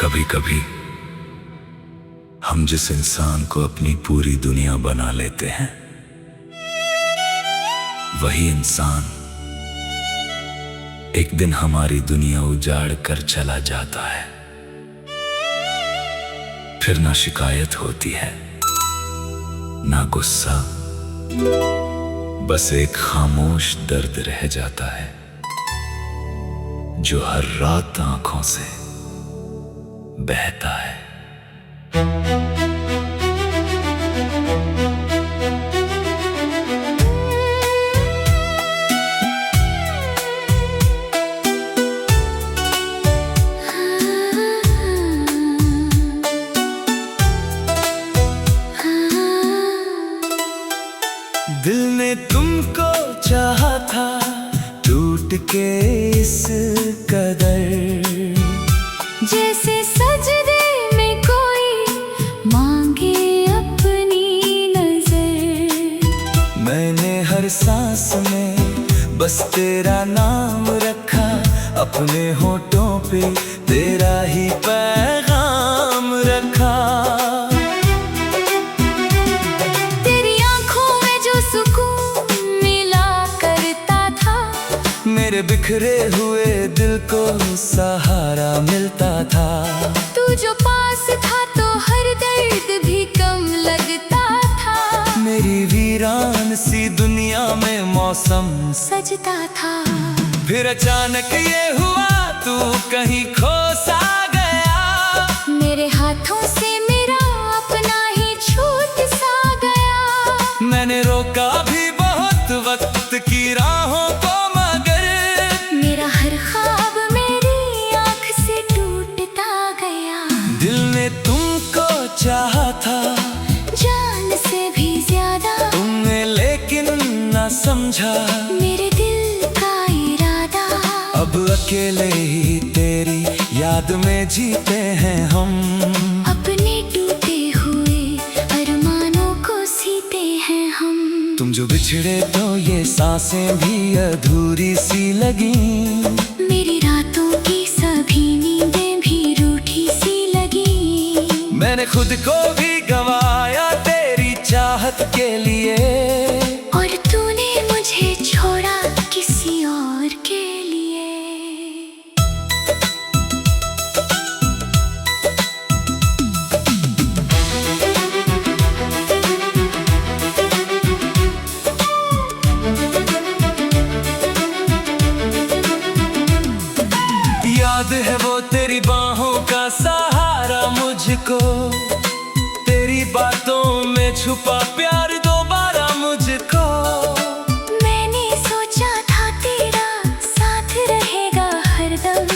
कभी कभी हम जिस इंसान को अपनी पूरी दुनिया बना लेते हैं, वही इंसान एक दिन हमारी दुनिया उजाड़ कर चला जाता है। फिर ना शिकायत होती है, ना गुस्सा, बस एक खामोश दर्द रह जाता है जो हर रात आंखों से बहता है। दिल ने तुमको चाहा था टूट के इस कदर, जैसे सजदे में कोई मांगे अपनी नजर। मैंने हर सांस में बस तेरा नाम रखा, अपने होठों पे तेरा ही पैगाम रखा। मेरे बिखरे हुए दिल को सहारा मिलता था। तू जो पास था तो हर दर्द भी कम लगता था। मेरी वीरान सी दुनिया में मौसम सजता था। फिर अचानक ये हुआ तू कहीं खो सा गया। मेरे हाथों से मेरा अपना ही छूट सा गया। मैंने रोका भी बहुत वक्त की राहों को, मेरा हर ख्वाब मेरी आँख से टूटता गया। दिल ने तुमको चाहा था जान से भी ज्यादा, तुमने लेकिन ना समझा मेरे दिल का इरादा। अब अकेले ही तेरी याद में जीते हैं हम, अपने टूटे हुए अरमानों को सीते हैं हम। तुम जो बिछड़े तो ये सांसें भी अधूरी सी लगी। मेरी रातों की सभी नींदें भी रूठी सी लगी। मैंने खुद को भी गवाया तेरी चाहत के लिए, और तूने मुझे छोड़ा किसी और के लिए। याद है वो तेरी बाहों का सहारा मुझको, तेरी बातों में छुपा प्यार दोबारा मुझको। मैंने सोचा था तेरा साथ रहेगा हरदम,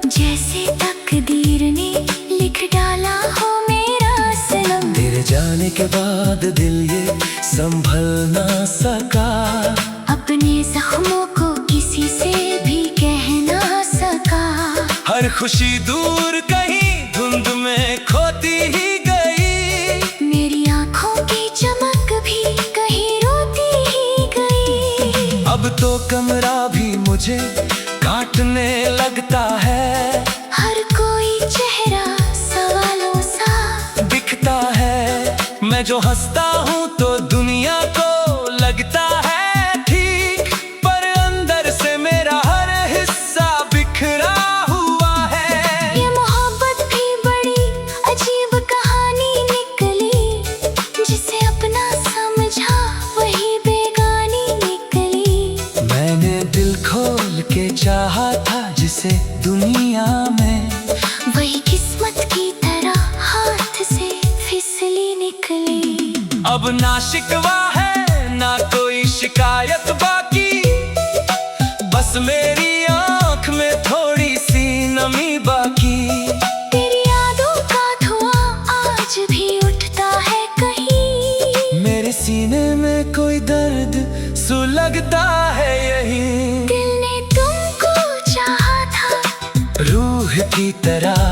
जैसे तकदीर ने लिख डाला हो मेरा सनम। तेरे जाने के बाद दिल ये संभल ना सका, अपने जख्मों को किसी से भी कह ना सका। हर खुशी दूर कहीं धुंध में खोती ही गई। मेरी आँखों की चमक भी कहीं रोती ही गई। अब तो कमरा भी मुझे काटने लगता है। हर कोई चेहरा सवालों सा दिखता है। मैं जो हंसता हूँ तो दुनिया को लगता है ठीक, पर अंदर से मेरा हर हिस्सा बिखरा हुआ है। ये मोहब्बत भी बड़ी अजीब कहानी निकली, जिसे अपना समझा वही बेगानी निकली। मैंने दिल खोल के चाहा था जिसे दुनिया में, वही किस्मत की तरह हाथ से फिसली निकली। अब ना शिकवा है ना कोई शिकायत बाकी, बस मेरी आँख में थोड़ी सी नमी बाकी। तेरी यादों का धुआं आज भी उठता है कहीं। मेरे सीने में कोई दर्द सुलगता है यहीं। दिल ने तुमको चाहा था रूह की तरह,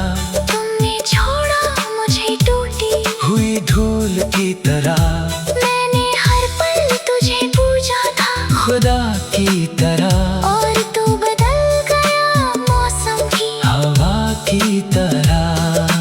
तुमने छोड़ा मुझे टूटी हुई धूल की तरह। मैंने हर पल तुझे पूजा था खुदा की तरह, और तू बदल गया मौसम की हवा की तरह।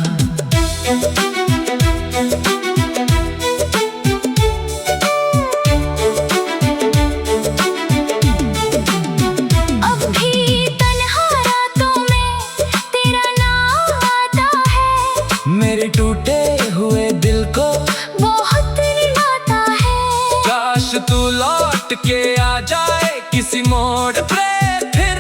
मोड़ पे फिर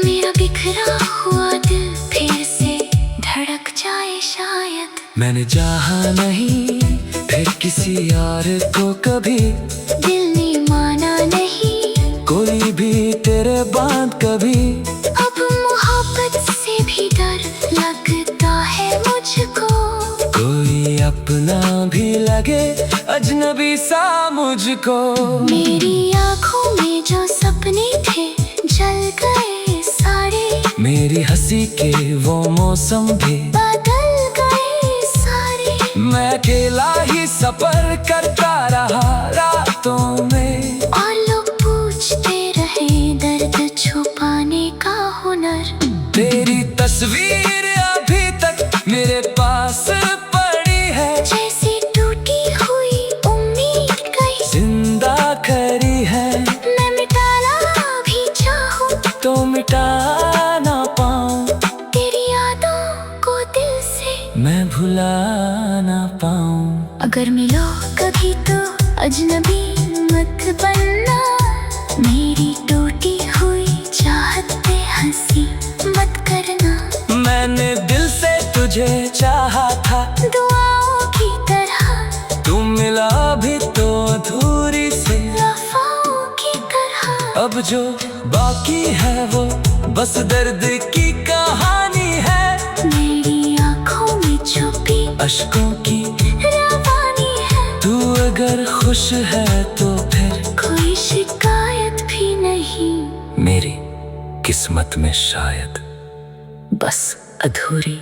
मेरा बिखरा हुआ दिल फिर से धड़क जाए शायद। मैंने चाहा नहीं फिर किसी और को कभी, दिल ने माना नहीं कोई भी तेरे बाद कभी। अब मोहब्बत से भी डर लगता है मुझको, कोई अपना भी लगे अजनबी सा मुझको। मेरी आँखों में जो सपने थे जल गए सारे, मेरी हंसी के वो मौसम भी बदल गए सारे। मैं अकेला ही सफर करता रहा रातों में, और लोग पूछते रहे दर्द छुपाने का हुनर। तेरी तस्वीर अभी तक मेरे पास पड़ी है, जैसे टूटी हुई उम्मीद कहीं जिंदा खड़ी है। मैं मिटाना भी चाहूं तो मिटा ना पाऊं, तेरी यादों को दिल से मैं भुला ना पाऊं। अगर मिलो कभी तो अजनबी मत बनना, मेरी टूटी हुई चाहत पे हंसी मत करना। मैंने दिल से तुझे चाहा था दुआओं की तरह, तू मिला भी तो अधूरी से वफाओं की तरह। अब जो बाकी है वो बस दर्द की कहानी है, मेरी आँखों में छुपी अश्कों की रवानी है। तू अगर खुश है तो फिर कोई शिकायत भी नहीं, मेरी किस्मत में शायद बस अधूरी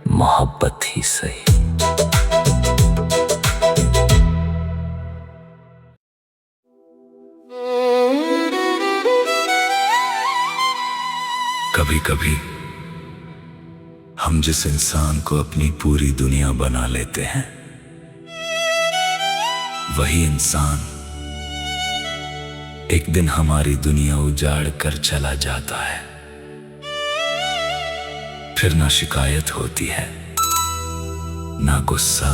मोहब्बत ही सही। कभी कभी हम जिस इंसान को अपनी पूरी दुनिया बना लेते हैं, वही इंसान एक दिन हमारी दुनिया उजाड़ कर चला जाता है। फिर ना शिकायत होती है ना गुस्सा,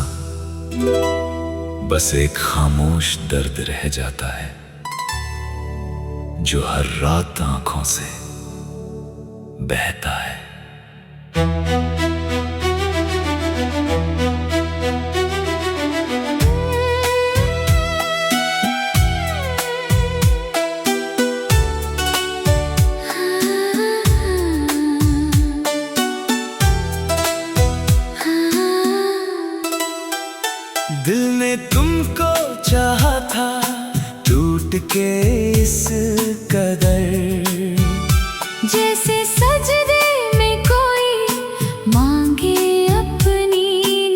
बस एक खामोश दर्द रह जाता है जो हर रात आंखों से बहता है। दिल ने तुमको चाहा था टूट के इस कदर, जैसे सजदे में कोई मांगे अपनी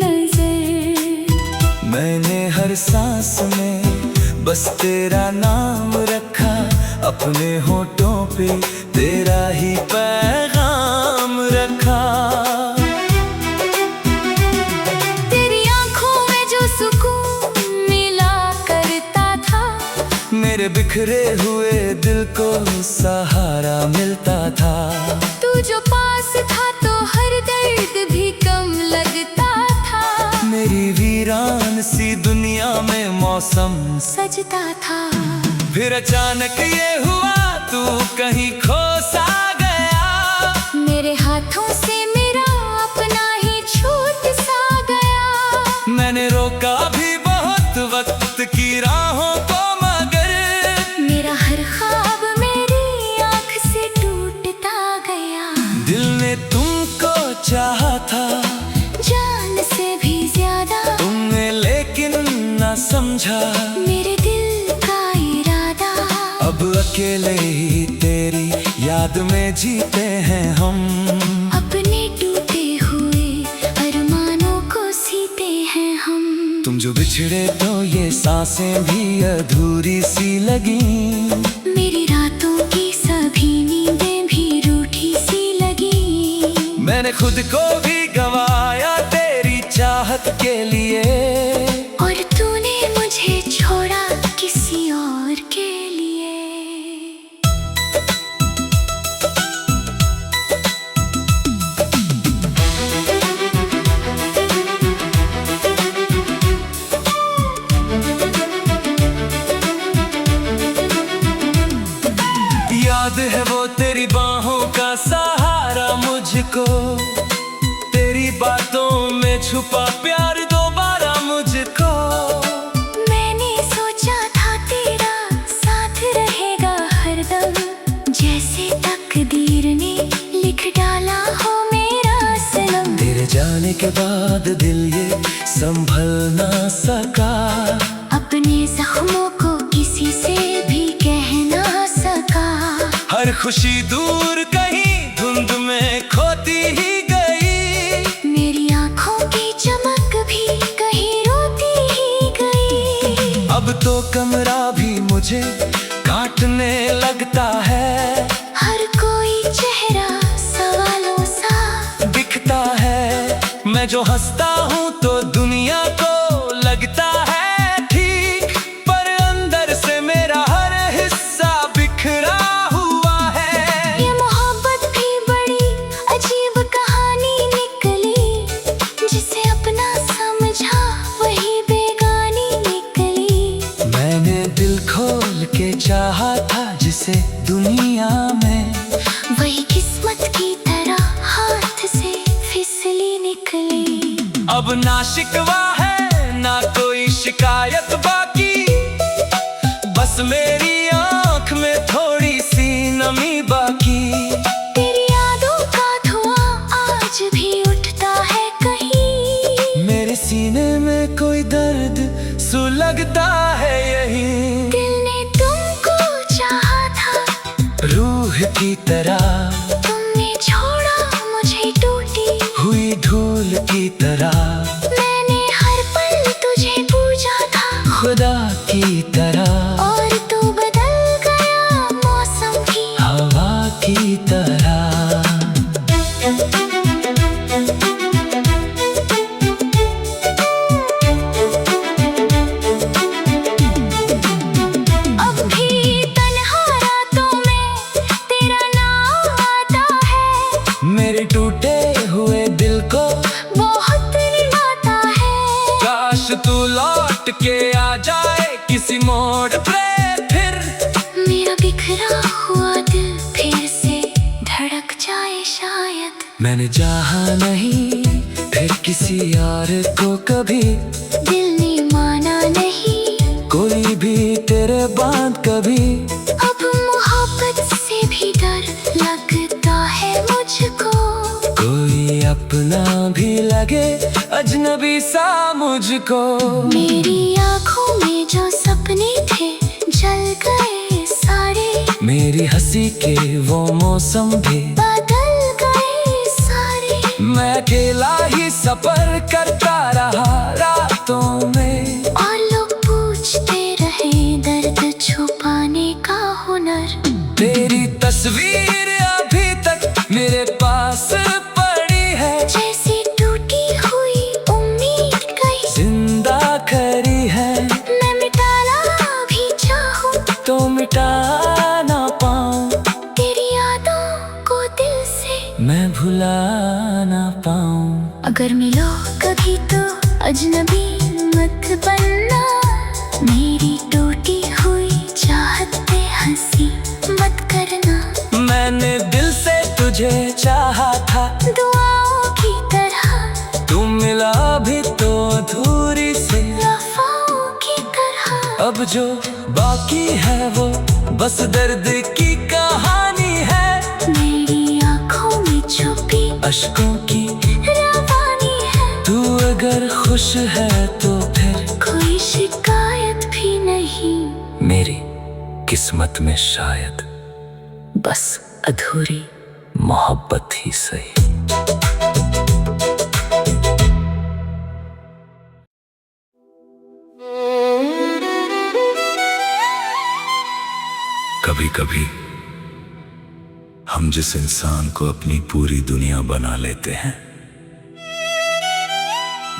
नजर। मैंने हर सांस में बस तेरा नाम रखा, अपने होठों पे तेरा ही पैगाम रखा। तेरी आँखों में जो सुकून मिला करता था, मेरे बिखरे हुए दिल को सहारा मिलता था। तू जो पास था तो हर दर्द भी कम लगता था। मेरी वीरान सी दुनिया में मौसम सजता था। फिर अचानक ये हुआ तू कहीं खो सा गया, मेरे हाथों से मेरा अपना ही छूट सा गया। मैंने रोका भी बहुत वक्त की राहों को, मगर मेरा हर ख्वाब मेरी आँख से टूटता गया। दिल ने तुमको चाहा था जान से भी ज्यादा, तुमने लेकिन ना समझा मेरे दिल का इरादा। अब अकेले ही तेरी याद में जीते हैं हम, अपने टूटे हुए अरमानों को सीते हैं हम। तुम जो बिछड़े तो ये सांसें भी अधूरी सी लगी। मेरी रातों की सभी नींदें भी रूठी सी लगी। मैंने खुद को भी गवाया तेरी चाहत के लिए, और तूने मुझे छोड़ा किसी और के लिए। याद है वो तेरी बाहों का सहारा मुझको, तेरी बातों में छुपा प्यार दोबारा मुझको। मैंने सोचा था तेरा साथ रहेगा हरदम, जैसे तकदीर ने लिख डाला हो मेरा सनम। तेरे जाने के बाद दिल ये संभल ना सका, अपने जख्मों को किसी से भी कह ना सका। हर खुशी दूर कहीं धुंध में खोती ही गई, मेरी आंखों की चमक भी कहीं रोती ही गई। अब तो कमरा भी मुझे काटने लगता है, हर कोई चेहरा सवालों सा दिखता है। मैं जो हंसता हूँ तो दुनिया को लगता है ठीक, पर अंदर से मेरा हर हिस्सा बिखरा हुआ है। ये मोहब्बत भी बड़ी अजीब कहानी निकली, जिसे अपना समझा वही बेगानी निकली। मैंने दिल खोल के चाहा था जिसे दुनिया में, वही किस्मत की तरह हाथ से फिसली निकली। अब ना शिकवा है ना कोई शिकायत बाकी, बस मेरी आंख में थोड़ी सी नमी बाकी। तेरी यादों का धुआं आज भी उठता है कहीं, मेरे सीने में कोई दर्द सुलगता है यही। दिल ने तुमको चाहा था रूह की तरह, तुमने छोड़ा मुझे टूटी हुई धूल की तरह, मैंने हर पल तुझे पूजा था खुदा की तरह, और तू बदल गया मौसम की हवा की तरह। अब भी तन्हा रातों में तेरा नाम आता है, मेरे टूटे हुए दिल को बहुत रुलाता है। काश तू लौट के आ जाए किसी मोड़ पे फिर, मेरा बिखरा हुआ दिल फिर से धड़क जाए शायद। मैंने चाहा नहीं फिर किसी यार को कभी, दिल ने माना नहीं कोई भी तेरे बाद कभी। अब मोहब्बत से भी डर लगता है मुझको, कोई अपना भी लगे अजनबी सा मुझको। मेरी आँखों में जो सपने थे जल गए सारे, मेरी हंसी के वो मौसम भी बदल गए सारे। मैं अकेला ही सफर करता रहा रातों में, और लोग पूछते रहे दर्द छुपाने का हुनर। तेरी तस्वीर अभी तक मेरे पास पड़ी है, जैसी टूटी हुई उम्मीद कहीं जिंदा खड़ी है। मैं मिटाना भी चाहूं तो मिटा ना पाऊं, तेरी यादों को दिल से मैं भुला ना पाऊं। अगर मिलो कभी तो अजनबी मत बनना, मेरी टूटी हुई चाहत पे हंसी मत करना। मैंने दिल से तुझे चाहा था दुआओं की तरह, तू मिला भी तो अधूरी से वफाओं की तरह। अब जो बाकी है वो बस दर्द की कहानी है, मेरी आँखों में छुपी अश्कों की रवानी है। तू अगर खुश है तो फिर कोई शिकायत भी नहीं, मेरी किस्मत में शायद बस अधूरी मोहब्बत ही सही। कभी कभी हम जिस इंसान को अपनी पूरी दुनिया बना लेते हैं,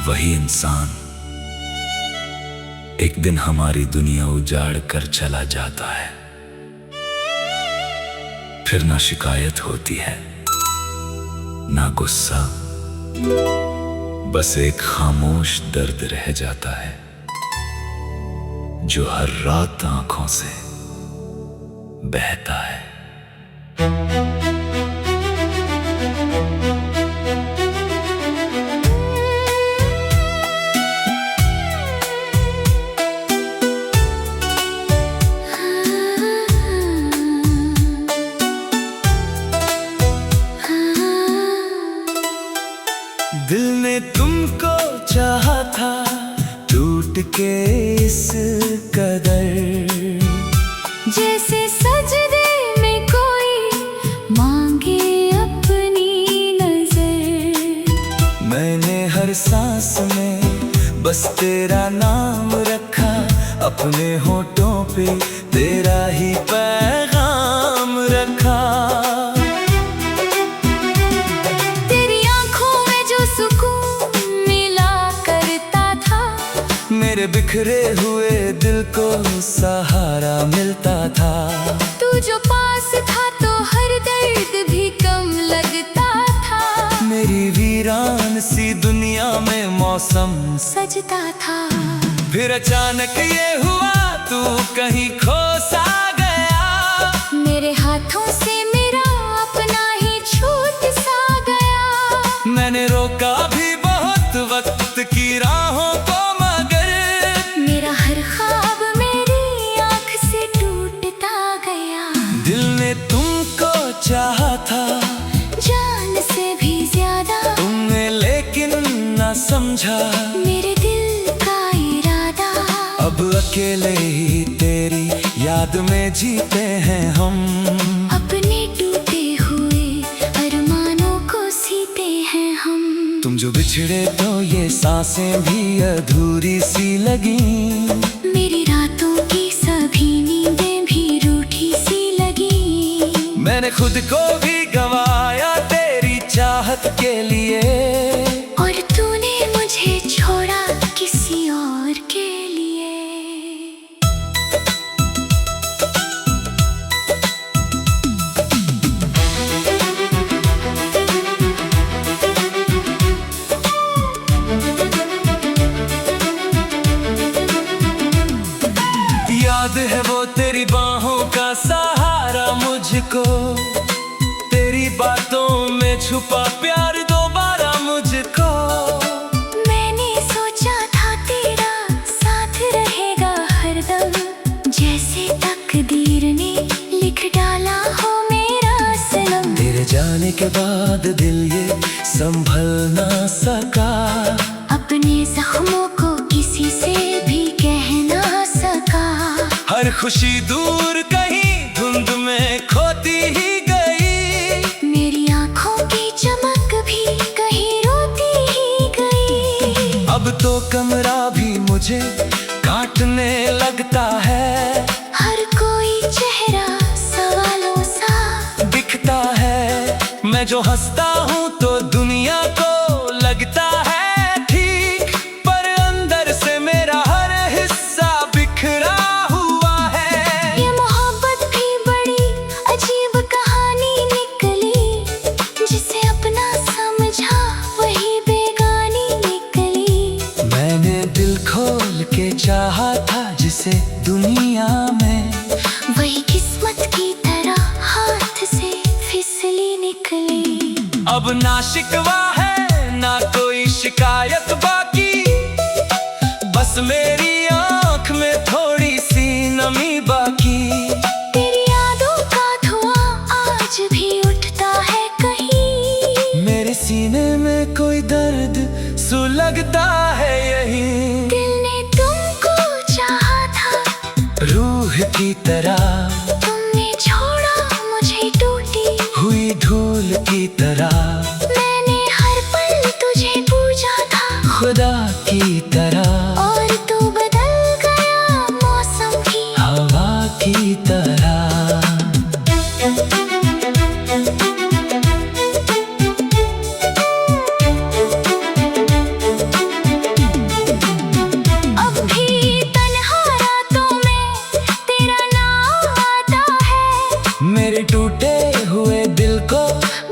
वही इंसान एक दिन हमारी दुनिया उजाड़ कर चला जाता है। फिर ना शिकायत होती है ना गुस्सा, बस एक खामोश दर्द रह जाता है जो हर रात आंखों से बहता है। के इस कदर, जैसे सजदे में कोई मांगे अपनी नजर। मैंने हर सांस में बस तेरा नाम रखा, अपने होठों पे तेरा ही पैगाम रखा। तेरी आंखों में जो सुकून मिला करता था, मेरे बिखरे हुए दिल को सहारा मिलता था। तू जो पास था तो हर दर्द भी कम लगता था। मेरी वीरान सी दुनिया में मौसम सजता था। फिर अचानक ये हुआ, तू कहीं खो सा गया। मेरे हाथों से मेरा अपना ही छूट सा गया। मैंने रोका भी बहुत वक्त की राहों को, मगर मेरा हर ख्वाब मेरी आँख से टूटता गया। दिल ने तुमको चाहा था जान से भी ज्यादा, तुमने लेकिन ना समझा मेरे दिल का इरादा। अब अकेले ही तेरी याद में जीते हैं हम, अपने टूटे हुए अरमानों को सीते हैं हम। तुम जो बिछड़े तो ये सांसें भी अधूरी सी लगी। मेरी रातों की सभी नींदें भी रूठी सी लगी। मैंने खुद को भी गवाया तेरी चाहत के लिए, और तूने मुझे छोड़ा किसी और के लिए। याद है वो तेरी बाहों का सहारा मुझको, तेरी बातों में छुपा प्यार दोबारा मुझको। मैंने सोचा था तेरा साथ रहेगा हरदम, जैसे तकदीर ने लिख डाला हो मेरा सनम। तेरे जाने के बाद दिल ये संभल ना सका, अपने जख्मों को किसी से भी कह ना सका। हर खुशी दूर कहीं धुंध में खोती ही गई। मेरी आंखों की चमक भी कहीं रोती ही गई। अब तो कमरा भी मुझे काटने लगता है, हर कोई चेहरा सवालों सा दिखता है। मैं जो हंसता हूँ तो दुनिया को लगता है ठीक, पर अंदर से मेरा हर हिस्सा बिखरा हुआ है। ये मोहब्बत भी बड़ी अजीब कहानी निकली, जिसे अपना समझा वही बेगानी निकली। मैंने दिल खोल के चाहा था जिसे दुनिया में, वही किस्मत की तरह हाथ से फिसली निकली। अब ना शिकवा है ना कोई शिकायत बाकी, बस मेरी आँख में थोड़ी सी नमी बाकी। तेरी यादों का धुआं आज भी उठता है कहीं, मेरे सीने में कोई दर्द सुलगता है यहीं। दिल ने तुमको चाहा था रूह की तरह, तुमने छोड़ा मुझे टूटी हुई धूल की तरह। मैंने हर पल तुझे पूजा था खुदा की तरह, और तू बदल गया मौसम की हवा की तरह। अब भी तन्हा रातों में तेरा नाम आता है। मेरे टूटे हुए दिल को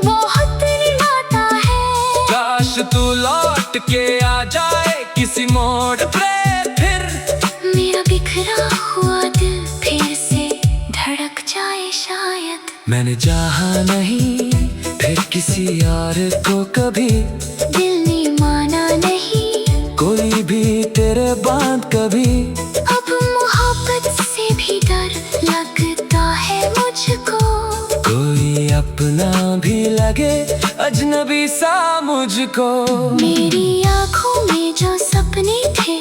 बहुत रुलाता है। काश तू लौट के आ जाए किसी मोड़ पे फिर, मेरा बिखरा हुआ दिल फिर से धड़क जाए शायद। मैंने चाहा नहीं फिर किसी और को कभी, दिल ने माना नहीं कोई भी तेरे बाद कभी। अब मोहब्बत से भी डर लगता है मुझको, कोई अपना भी लगे अजनबी सा मुझको। मेरी आँखों में जो सपने थे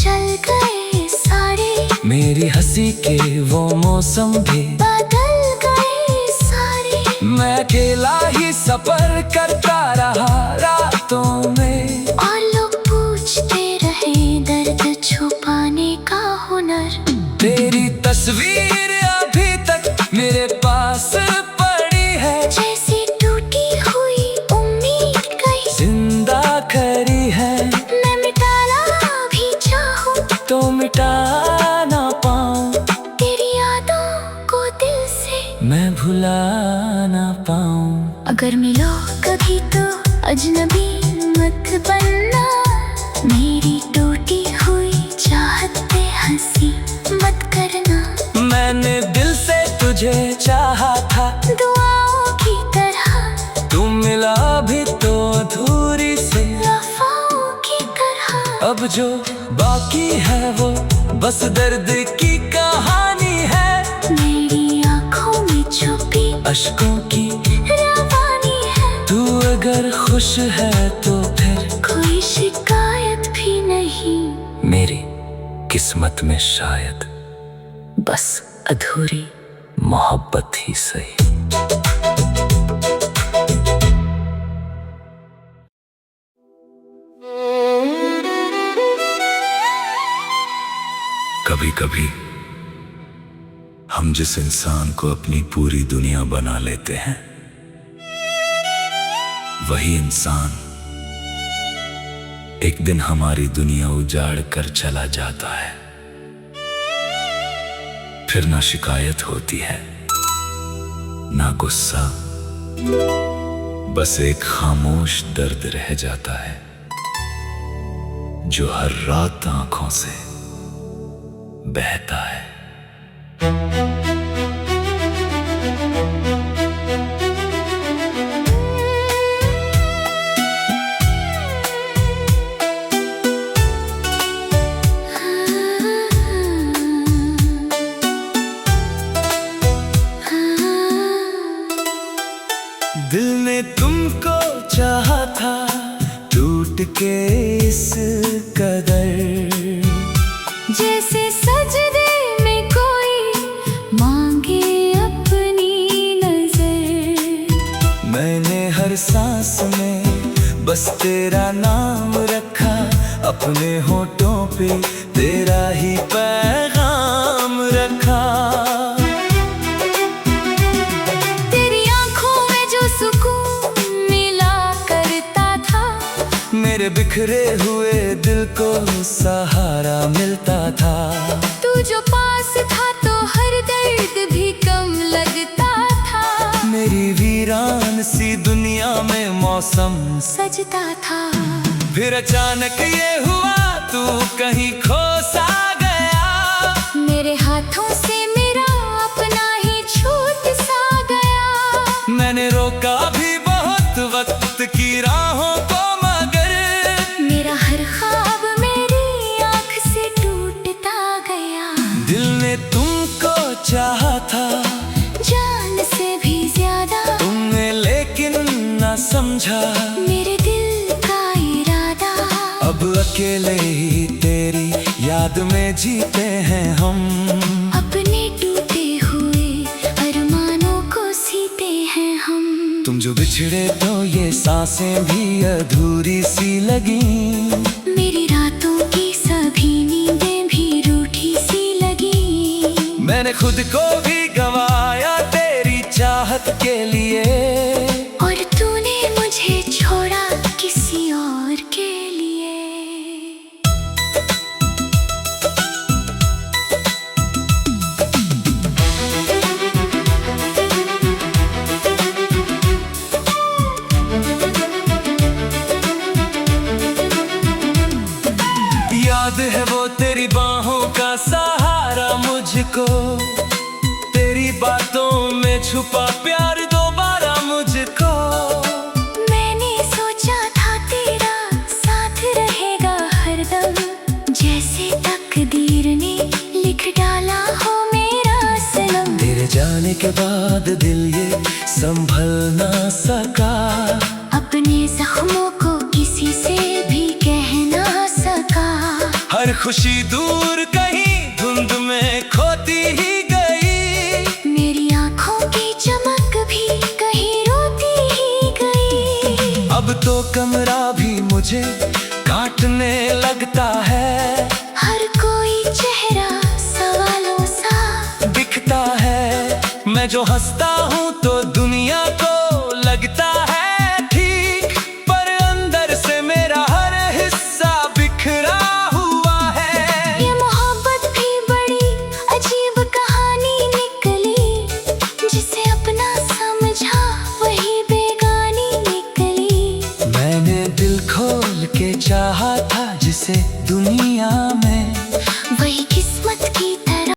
चल गए सारे, मेरी हंसी के वो मौसम भी बदल गए सारे। मैं अकेला ही सफर करता रहा रातों में, और लोग पूछते रहे दर्द छुपाने का हुनर। तेरी तस्वीर अभी तक मेरे पास पड़ी है, जैसी टूटी हुई उम्मीद कहीं जिंदा खड़ी है। मैं मिटाना भी चाहूं तो मिटा ना पाऊं, तेरी यादों को दिल से मैं भुला ना पाऊं। अगर मिलो कभी तो अजनबी मत बनना, मेरी टूटी हुई चाहत पे हंसी मत करना। मैंने दिल से तुझे चाहा था, दुआओं की तरह तू मिला भी तो अधूरी से वफाओं की तरह। अब जो बाकी है वो बस दर्द की कहानी है, मेरी आँखों में छुपी अश्कों की रवानी है। तू अगर खुश है तो फिर कोई शिकायत भी नहीं, मेरी किस्मत में शायद बस अधूरी मोहब्बत ही सही। कभी कभी हम जिस इंसान को अपनी पूरी दुनिया बना लेते हैं, वही इंसान एक दिन हमारी दुनिया उजाड़ कर चला जाता है। फिर ना शिकायत होती है, ना गुस्सा, बस एक खामोश दर्द रह जाता है जो हर रात आंखों से बहता है। दिल ने तुमको चाहा था टूट के इस कदर, जैसे सजदे में कोई मांगे अपनी नजर। मैंने हर सांस में बस तेरा नाम रखा, अपने होठों पे तेरा ही पैगाम रखा। तेरी आंखों में जो सुकून मिला करता था, मेरे बिखरे हुए दिल को सहारा मिलता था। तू जो पास था तो हर दर्द भी कम लगता था। मेरी वीरान सी दुनिया में मौसम सजता था। फिर अचानक ये हुआ तू कहीं खो सा गया, मेरे हाथों से मेरा अपना ही छूट सा गया। मैंने रोका भी बहुत वक्त की राहों को, मगर मेरा हर ख्वाब मेरी आँख से टूटता गया। दिल ने तुमको चाहा था जान से भी ज्यादा, तुमने लेकिन ना समझा मेरे दिल का इरादा। अब अकेले ही तेरी याद में जीते हैं हम, अपने टूटे हुए अरमानों को सीते हैं हम। तुम जो बिछड़े तो ये सांसें भी अधूरी सी लगी। मेरी रातों की सभी नींदें भी रूठी सी लगी। मैंने खुद को भी गवाया तेरी चाहत के लिए, और तूने मुझे छोड़ा किसी और के लिए। याद है वो तेरी बाहों का सहारा मुझको, तेरी बातों में छुपा प्यार दोबारा मुझको। मैंने सोचा था तेरा साथ रहेगा हरदम, जैसे तकदीर ने लिख डाला हो मेरा सनम। तेरे जाने के बाद दिल ये संभल ना सका, अपने जख्मों को किसी से भी कह ना सका। हर खुशी दूर कहीं धुंध में खोती ही गई। मेरी आंखों की चमक भी कहीं रोती ही गई। अब तो कमरा भी मुझे काटने लगता है। हर कोई चेहरा सवालों सा दिखता है। मैं जो हंसता